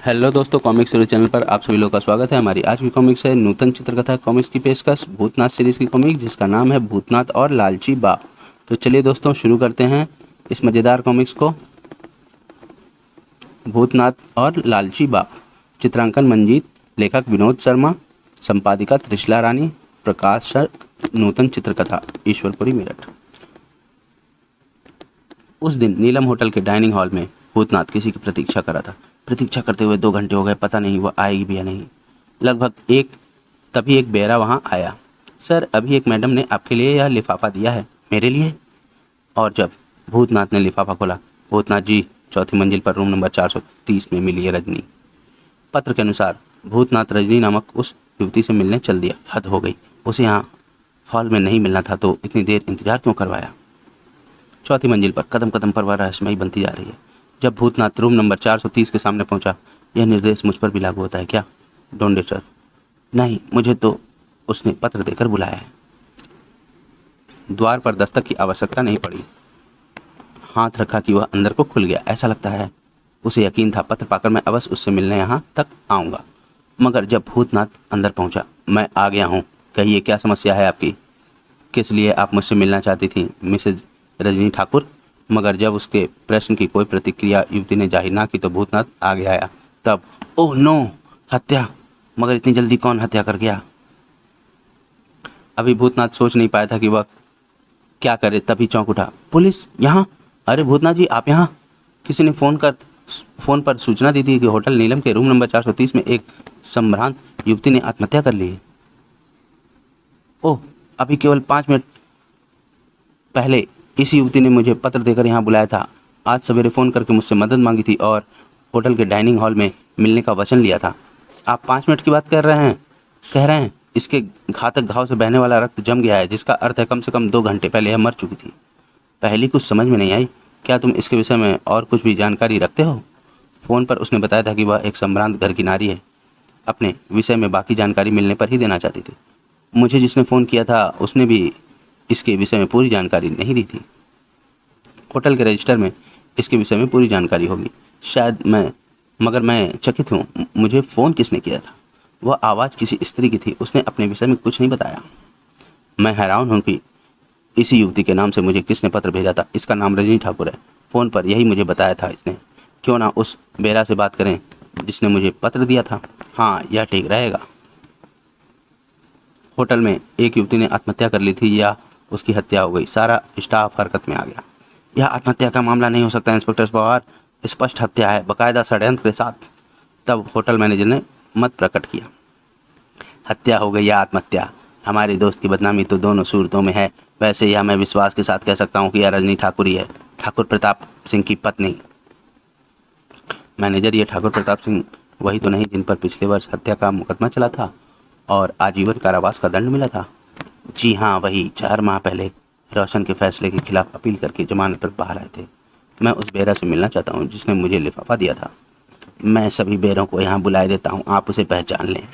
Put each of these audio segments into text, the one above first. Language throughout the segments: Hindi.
हेलो दोस्तों, कॉमिक सीरीज चैनल पर आप सभी लोगों का स्वागत है। हमारी आज की कॉमिक्स है नूतन चित्रकथा कॉमिक्स की पेशकश भूतनाथ सीरीज की कॉमिक, जिसका नाम है भूतनाथ और लालची बाप। तो चलिए दोस्तों, शुरू करते हैं इस मज़ेदार कॉमिक्स को। भूतनाथ और लालची बाप। चित्रांकन मंजीत, लेखक विनोद शर्मा, संपादिका त्रिशला रानी, प्रकाशक नूतन चित्रकथा, ईश्वरपुरी, मेरठ। उस दिन नीलम होटल के डाइनिंग हॉल में भूतनाथ किसी की प्रतीक्षा कर रहा था। प्रतीक्षा करते हुए 2 घंटे हो गए, पता नहीं वह आएगी भी या नहीं। लगभग तभी एक बेरा वहाँ आया। सर, अभी एक मैडम ने आपके लिए यह लिफाफा दिया है। मेरे लिए? और जब भूतनाथ ने लिफाफा खोला, भूतनाथ जी, चौथी मंजिल पर रूम नंबर 430 में मिली है रजनी। पत्र के अनुसार भूतनाथ रजनी नामक उस युवती से मिलने चल दिया। हद हो गई, उसे यहाँ हॉल में नहीं मिलना था तो इतनी देर इंतजार क्यों करवाया। चौथी मंजिल पर कदम कदम पर वह रहस्यमयी बनती जा रही है। जब भूतनाथ रूम नंबर 430 के सामने पहुंचा, यह निर्देश मुझ पर भी लागू होता है क्या? Don't disturb. नहीं, मुझे तो उसने पत्र देकर बुलाया है। द्वार पर दस्तक की आवश्यकता नहीं पड़ी। हाथ रखा कि वह अंदर को खुल गया। ऐसा लगता है उसे यकीन था पत्र पाकर मैं अवश्य उससे मिलने यहाँ तक आऊँगा। मगर जब भूतनाथ अंदर पहुँचा, मैं आ गया हूँ, कहिए क्या समस्या है आपकी? किस लिए आप मुझसे मिलना चाहती थी मिसेज रजनी ठाकुर? मगर जब उसके प्रश्न की कोई प्रतिक्रिया युवती ने जाहिर ना की तो भूतनाथ आगे आया। तब ओह नो, हत्या! मगर इतनी जल्दी कौन हत्या कर गया? अभी भूतनाथ सोच नहीं पाया था कि वह क्या करे, तभी चौंक उठा। पुलिस यहाँ? अरे भूतनाथ जी, आप यहाँ? किसी ने फोन पर सूचना दी थी कि होटल नीलम के रूम नंबर 430 में एक संभ्रांत युवती ने आत्महत्या कर ली है। ओह, अभी केवल 5 मिनट पहले इस युवती ने मुझे पत्र देकर यहाँ बुलाया था। आज सवेरे फ़ोन करके मुझसे मदद मांगी थी और होटल के डाइनिंग हॉल में मिलने का वचन लिया था। आप 5 मिनट की बात कह रहे हैं? इसके घातक घाव से बहने वाला रक्त जम गया है, जिसका अर्थ है कम से कम 2 घंटे पहले यह मर चुकी थी। पहली कुछ समझ में नहीं आई। क्या तुम इसके विषय में और कुछ भी जानकारी रखते हो? फ़ोन पर उसने बताया था कि वह एक संभ्रांत घर की नारी है। अपने विषय में बाकी जानकारी मिलने पर ही देना चाहती थी। मुझे जिसने फ़ोन किया था उसने भी इसके विषय में पूरी जानकारी नहीं दी थी। होटल के रजिस्टर में इसके विषय में पूरी जानकारी होगी शायद। मगर मैं चकित हूँ, मुझे फ़ोन किसने किया था? वह आवाज़ किसी स्त्री की थी। उसने अपने विषय में कुछ नहीं बताया। मैं हैरान हूँ कि इसी युवती के नाम से मुझे किसने पत्र भेजा था। इसका नाम रजनी ठाकुर है। फ़ोन पर यही मुझे बताया था इसने। क्यों ना उस बेरा से बात करें जिसने मुझे पत्र दिया था। हाँ, यह ठीक रहेगा। होटल में एक युवती ने आत्महत्या कर ली थी या उसकी हत्या हो गई। सारा स्टाफ हरकत में आ गया। यह आत्महत्या का मामला नहीं हो सकता इंस्पेक्टर पवार, स्पष्ट हत्या है, बाकायदा षड्यंत्र के साथ। तब होटल मैनेजर ने मत प्रकट किया। हत्या हो गई या आत्महत्या, हमारे दोस्त की बदनामी तो दोनों सूरतों में है। वैसे यह मैं विश्वास के साथ कह सकता हूँ कि यह रजनी ठाकुर ही है, ठाकुर प्रताप सिंह की पत्नी। मैनेजर, ये ठाकुर प्रताप सिंह वही तो नहीं जिन पर पिछले वर्ष हत्या का मुकदमा चला था और आजीवन कारावास का दंड मिला था? जी हाँ, वही। 4 माह पहले रोशन के फैसले के खिलाफ अपील करके जमानत पर बाहर आए थे। मैं उस बेरा से मिलना चाहता हूँ जिसने मुझे लिफाफा दिया था। मैं सभी बेरों को यहाँ बुलाए देता हूँ, आप उसे पहचान लें।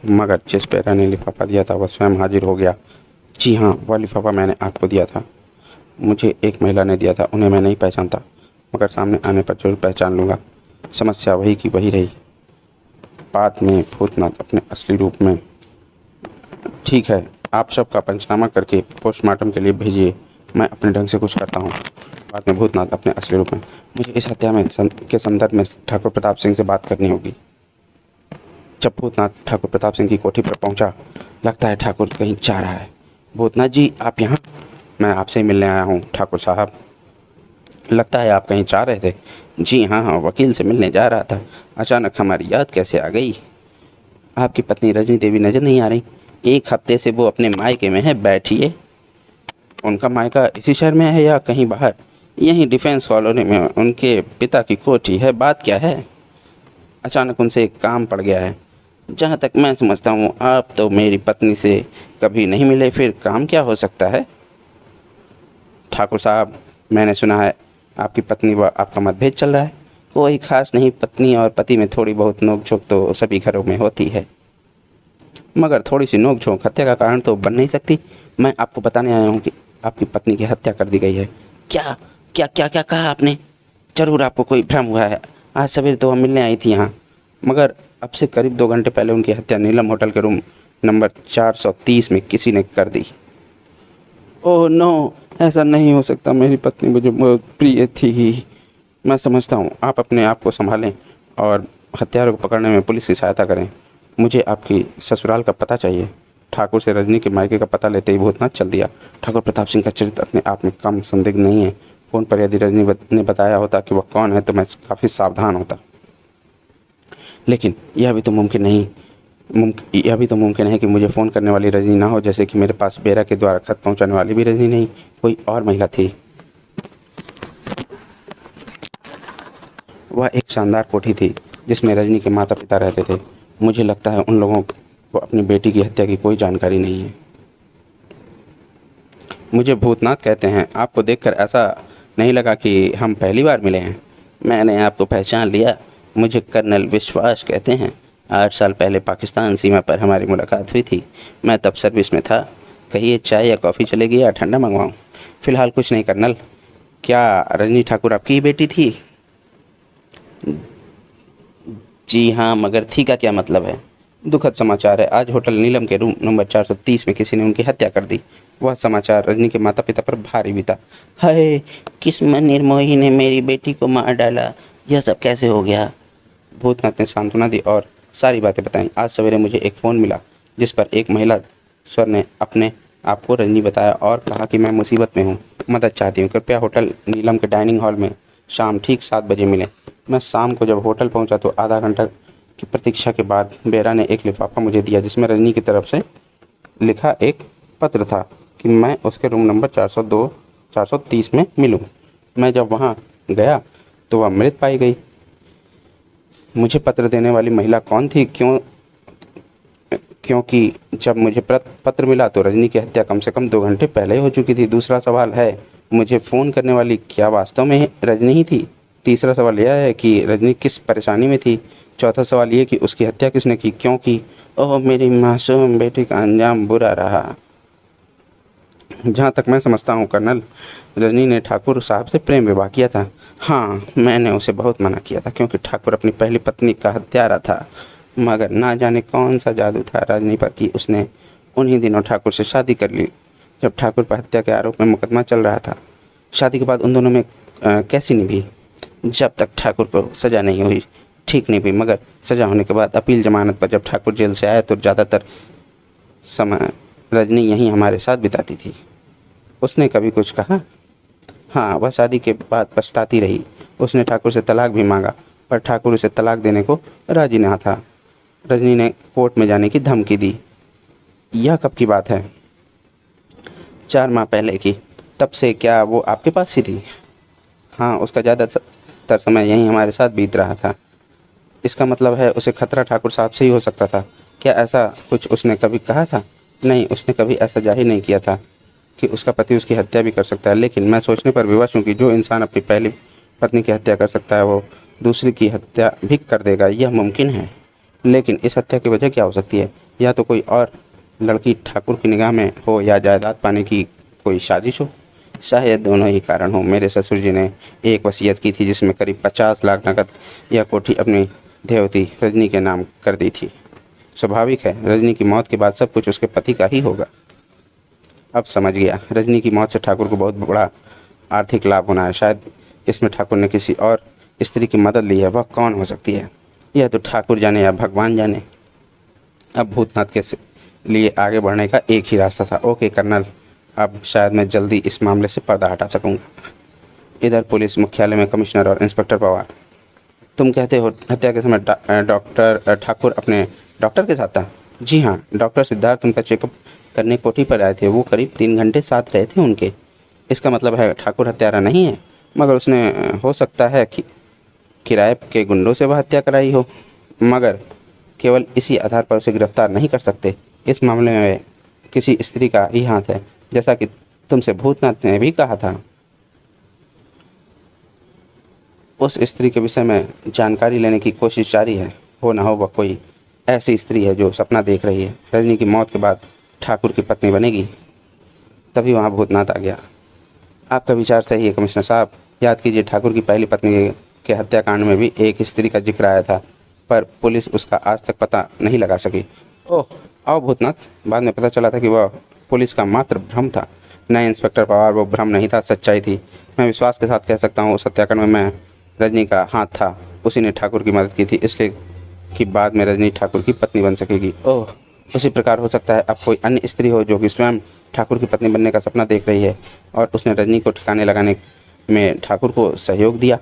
मगर जिस बेरा ने लिफाफा दिया था वह स्वयं हाजिर हो गया। जी हाँ, वह लिफाफा मैंने आपको दिया था। मुझे एक महिला ने दिया था, उन्हें मैं नहीं पहचानता, मगर सामने आने पर जरूर पहचान लूँगा। समस्या वही की वही रही। बाद में भूतनाथ अपने असली रूप में। ठीक है, आप सबका पंचनामा करके पोस्टमार्टम के लिए भेजिए, मैं अपने ढंग से कुछ करता हूँ। बाद में भूतनाथ अपने असली रूप में। मुझे इस हत्या के संदर्भ में ठाकुर प्रताप सिंह से बात करनी होगी। जब भूतनाथ ठाकुर प्रताप सिंह की कोठी पर पहुंचा, लगता है ठाकुर कहीं जा रहा है। भूतनाथ जी, आप यहाँ? मैं आपसे ही मिलने आया हूँ ठाकुर साहब। लगता है आप कहीं जा रहे थे। जी हाँ, वकील से मिलने जा रहा था। अचानक हमारी याद कैसे आ गई? आपकी पत्नी रजनी देवी नजर नहीं आ रही? 1 हफ्ते से वो अपने मायके में है। बैठिए। उनका मायका इसी शहर में है या कहीं बाहर? यहीं डिफेंस कॉलोनी में उनके पिता की कोठी है। बात क्या है? अचानक उनसे एक काम पड़ गया है। जहाँ तक मैं समझता हूँ, आप तो मेरी पत्नी से कभी नहीं मिले, फिर काम क्या हो सकता है? ठाकुर साहब, मैंने सुना है आपकी पत्नी व आपका मतभेद चल रहा है। कोई खास नहीं, पत्नी और पति में थोड़ी बहुत नोक-झोंक तो सभी घरों में होती है, मगर थोड़ी सी नोक-झोंक हत्या का कारण तो बन नहीं सकती। मैं आपको बताने आया हूँ कि आपकी पत्नी की हत्या कर दी गई है। क्या क्या क्या क्या कहा आपने? जरूर आपको कोई भ्रम हुआ है। आज सवेरे तो वह मिलने आई थी यहाँ, मगर अब से करीब 2 घंटे पहले उनकी हत्या नीलम होटल के रूम नंबर 430 में किसी ने कर दी। ओह नो, ऐसा नहीं हो सकता। मेरी पत्नी मुझे बहुत प्रिय थी। मैं समझता हूँ, आप अपने आप को संभालें और हत्यारों को पकड़ने में पुलिस की सहायता करें। मुझे आपकी ससुराल का पता चाहिए। ठाकुर से रजनी के मायके का पता लेते ही भूतनाथ चल दिया। ठाकुर प्रताप सिंह का चरित्र अपने आप में कम संदिग्ध नहीं है। फ़ोन पर यदि रजनी ने बताया होता कि वह कौन है तो मैं काफ़ी सावधान होता, लेकिन यह भी तो मुमकिन है कि मुझे फ़ोन करने वाली रजनी ना हो, जैसे कि मेरे पास बेरा के द्वारा खत पहुंचाने वाली भी रजनी नहीं, कोई और महिला थी। वह एक शानदार कोठी थी जिसमें रजनी के माता पिता रहते थे। मुझे लगता है उन लोगों को अपनी बेटी की हत्या की कोई जानकारी नहीं है। मुझे भूतनाथ कहते हैं। आपको देखकर ऐसा नहीं लगा कि हम पहली बार मिले हैं? मैंने आपको पहचान लिया। मुझे कर्नल विश्वास कहते हैं। 8 साल पहले पाकिस्तान सीमा पर हमारी मुलाकात हुई थी। मैं तब सर्विस में था। कहिए चाय या कॉफ़ी चलेगी या ठंडा मंगवाऊँ? फ़िलहाल कुछ नहीं कर्नल। क्या रजनी ठाकुर आपकी ही बेटी थी? जी हाँ, मगर थी का क्या मतलब है? दुखद समाचार है। आज होटल नीलम के रूम नंबर 430 में किसी ने उनकी हत्या कर दी। वह समाचार रजनी के माता पिता पर भारी बीता। हाय, किस निर्मोही ने मेरी बेटी को मार डाला? यह सब कैसे हो गया? भूतनाथ ने सांत्वना दी और सारी बातें बताईं। आज सवेरे मुझे एक फ़ोन मिला जिस पर एक महिला स्वर ने अपने आप को रजनी बताया और कहा कि मैं मुसीबत में हूँ, मदद चाहती हूँ। कृपया होटल नीलम के डाइनिंग हॉल में शाम ठीक 7 बजे मिलें। मैं शाम को जब होटल पहुँचा तो आधा घंटा की प्रतीक्षा के बाद बेरा ने एक लिफाफा मुझे दिया जिसमें रजनी की तरफ से लिखा एक पत्र था कि मैं उसके रूम नंबर 430 में मिलूं। मैं जब वहां गया तो वह मृत पाई गई। मुझे पत्र देने वाली महिला कौन थी? क्योंकि जब मुझे पत्र मिला तो रजनी की हत्या कम से कम 2 घंटे पहले ही हो चुकी थी। दूसरा सवाल है, मुझे फ़ोन करने वाली क्या वास्तव में रजनी ही थी? तीसरा सवाल यह है कि रजनी किस परेशानी में थी? चौथा सवाल ये कि उसकी हत्या किसने की, क्यों की? ओह, मेरी मासूम बेटी का अंजाम बुरा रहा। जहाँ तक मैं समझता हूँ कर्नल, रजनी ने ठाकुर साहब से प्रेम विवाह किया था। हाँ, मैंने उसे बहुत मना किया था क्योंकि ठाकुर अपनी पहली पत्नी का हत्यारा था, मगर ना जाने कौन सा जादू था रजनी पर कि उसने उन्हीं दिनों ठाकुर से शादी कर ली जब ठाकुर पर हत्या के आरोप में मुकदमा चल रहा था। शादी के बाद उन दोनों में कैसी निभी? जब तक ठाकुर को सज़ा नहीं हुई ठीक नहीं हुई, मगर सज़ा होने के बाद अपील जमानत पर जब ठाकुर जेल से आया तो ज़्यादातर समय रजनी यहीं हमारे साथ बिताती थी। उसने कभी कुछ कहा? हाँ, वह शादी के बाद पछताती रही। उसने ठाकुर से तलाक भी मांगा पर ठाकुर उसे तलाक देने को राजी ना था। रजनी ने कोर्ट में जाने की धमकी दी। यह कब की बात है? 4 माह पहले की। तब से क्या वो आपके पास ही थी? हाँ, उसका ज़्यादातर समय यहीं हमारे साथ बीत रहा था। इसका मतलब है उसे खतरा ठाकुर साहब से ही हो सकता था। क्या ऐसा कुछ उसने कभी कहा था? नहीं, उसने कभी ऐसा जाहिर नहीं किया था कि उसका पति उसकी हत्या भी कर सकता है, लेकिन मैं सोचने पर विवश हूँ कि जो इंसान अपनी पहली पत्नी की हत्या कर सकता है वो दूसरी की हत्या भी कर देगा। यह मुमकिन है, लेकिन इस हत्या की वजह क्या हो सकती है? या तो कोई और लड़की ठाकुर की निगाह में हो या जायदाद पाने की कोई साजिश हो। शायद दोनों ही कारण हो। मेरे ससुर जी ने एक वसीयत की थी जिसमें करीब 50 लाख नकद यह कोठी अपनी देवती रजनी के नाम कर दी थी। स्वाभाविक है, रजनी की मौत के बाद सब कुछ उसके पति का ही होगा। अब समझ गया, रजनी की मौत से ठाकुर को बहुत बड़ा आर्थिक लाभ होना है। शायद इसमें ठाकुर ने किसी और स्त्री की मदद ली है। वह कौन हो सकती है? यह तो ठाकुर जाने या भगवान जाने। अब भूतनाथ के लिए आगे बढ़ने का एक ही रास्ता था। ओके कर्नल, अब शायद मैं जल्दी इस मामले से पर्दा हटा सकूंगा। इधर पुलिस मुख्यालय में कमिश्नर और इंस्पेक्टर पवार। तुम कहते हो हत्या के समय डॉक्टर ठाकुर अपने डॉक्टर के साथ था? जी हाँ, डॉक्टर सिद्धार्थ उनका चेकअप करने कोठी पर आए थे। वो करीब 3 घंटे साथ रहे थे उनके। इसका मतलब है ठाकुर हत्यारा नहीं है, मगर उसने हो सकता है कि किराए के गुंडों से वह हत्या कराई हो, मगर केवल इसी आधार पर उसे गिरफ्तार नहीं कर सकते। इस मामले में किसी स्त्री का ही हाथ है, जैसा कि तुमसे भूतनाथ ने भी कहा था। उस स्त्री के विषय में जानकारी लेने की कोशिश जारी है। हो ना हो वह कोई ऐसी स्त्री है जो सपना देख रही है रजनी की मौत के बाद ठाकुर की पत्नी बनेगी। तभी वहाँ भूतनाथ आ गया। आपका विचार सही है कमिश्नर साहब। याद कीजिए, ठाकुर की पहली पत्नी के हत्याकांड में भी एक स्त्री का जिक्र आया था, पर पुलिस उसका आज तक पता नहीं लगा सकी। ओह, आओ भूतनाथ, बाद में पता चला था कि वह पुलिस का मात्र भ्रम था। नहीं इंस्पेक्टर पवार, वो भ्रम नहीं था, सच्चाई थी। मैं विश्वास के साथ कह सकता हूँ, उस हत्याकांड में मैं रजनी का हाथ था। उसी ने ठाकुर की मदद की थी, इसलिए कि बाद में रजनी ठाकुर की पत्नी बन सकेगी। ओह, उसी प्रकार हो सकता है अब कोई अन्य स्त्री हो जो कि स्वयं ठाकुर की पत्नी बनने का सपना देख रही है और उसने रजनी को ठिकाने लगाने में ठाकुर को सहयोग दिया।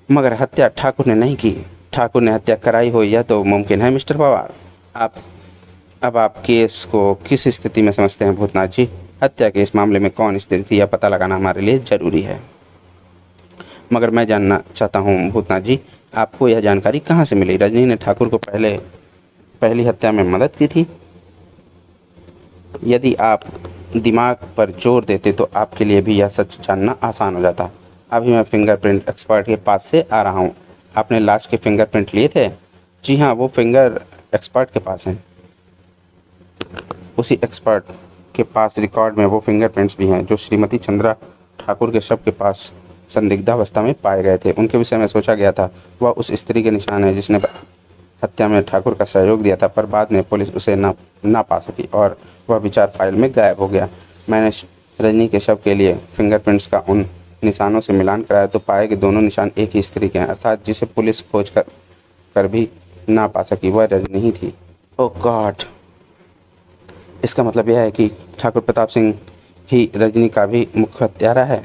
मगर हत्या ठाकुर ने नहीं की, ठाकुर ने हत्या कराई हो, यह तो मुमकिन है मिस्टर पवार। अब आप केस को किस स्थिति में समझते हैं भूतनाथ जी? हत्या के इस मामले में कौन स्त्री थी, यह पता लगाना हमारे लिए जरूरी है। मगर मैं जानना चाहता हूँ भूतनाथ जी, आपको यह जानकारी कहाँ से मिली? रजनी ने ठाकुर को पहली हत्या में मदद की थी। यदि आप दिमाग पर जोर देते तो आपके लिए भी यह सच जानना आसान हो जाता। अभी मैं फिंगरप्रिंट एक्सपर्ट के पास से आ रहा हूँ। आपने लाश के फिंगरप्रिंट लिए थे? जी हाँ, वो फिंगर एक्सपर्ट के पास हैं। उसी एक्सपर्ट के पास रिकॉर्ड में वो फिंगरप्रिंट्स भी हैं जो श्रीमती चंद्रा ठाकुर के शव के पास संदिग्धावस्था में पाए गए थे। उनके विषय में सोचा गया था वह उस स्त्री के निशान है जिसने हत्या में ठाकुर का सहयोग दिया था, पर बाद में पुलिस उसे ना पा सकी और वह विचार फाइल में गायब हो गया। मैंने रजनी के शव के लिए फिंगरप्रिंट्स का उन निशानों से मिलान कराया तो पाए कि दोनों निशान एक ही स्त्री के हैं, अर्थात जिसे पुलिस खोज कर भी ना पा सकी वह रजनी ही थी। ओह गॉड, इसका मतलब यह है कि ठाकुर प्रताप सिंह ही रजनी का भी मुख्य हत्यारा है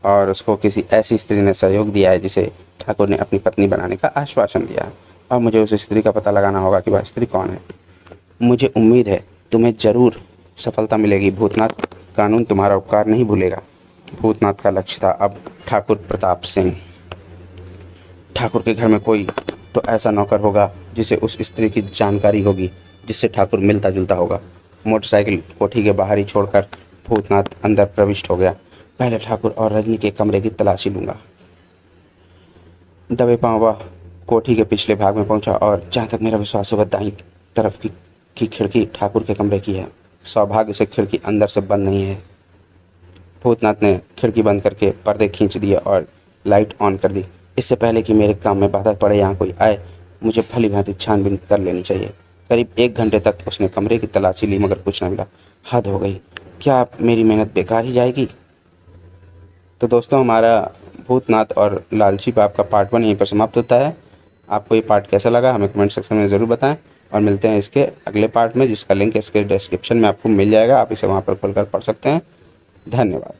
और उसको किसी ऐसी स्त्री ने सहयोग दिया है जिसे ठाकुर ने अपनी पत्नी बनाने का आश्वासन दिया। अब मुझे उस स्त्री का पता लगाना होगा कि वह स्त्री कौन है। मुझे उम्मीद है तुम्हें जरूर सफलता मिलेगी भूतनाथ, कानून तुम्हारा उपकार नहीं भूलेगा। भूतनाथ का लक्ष्य था अब ठाकुर प्रताप सिंह। ठाकुर के घर में कोई तो ऐसा नौकर होगा जिसे उस स्त्री की जानकारी होगी, जिससे ठाकुर मिलता जुलता होगा। मोटरसाइकिल कोठी के बाहर ही छोड़कर भूतनाथ अंदर प्रविष्ट हो गया। पहले ठाकुर और रजनी के कमरे की तलाशी लूँगा। दबे पाँव वह कोठी के पिछले भाग में पहुंचा और जहाँ तक मेरा विश्वास है वह दाईं तरफ की खिड़की ठाकुर के कमरे की है। सौभाग्य से खिड़की अंदर से बंद नहीं है। भूतनाथ ने खिड़की बंद करके पर्दे खींच दिए और लाइट ऑन कर दी। इससे पहले कि मेरे काम में बाधा पड़े, यहाँ कोई आए, मुझे भली भांति छानबीन कर लेनी चाहिए। करीब 1 घंटे तक उसने कमरे की तलाशी ली मगर कुछ न मिला। हद हो गई, क्या मेरी मेहनत बेकार ही जाएगी? तो दोस्तों, हमारा भूतनाथ और लालची बाप का पार्ट 1 यहीं पर समाप्त होता है। आपको ये पार्ट कैसा लगा हमें कमेंट सेक्शन में ज़रूर बताएं और मिलते हैं इसके अगले पार्ट में, जिसका लिंक इसके डिस्क्रिप्शन में आपको मिल जाएगा। आप इसे वहाँ पर खोलकर पढ़ सकते हैं। धन्यवाद।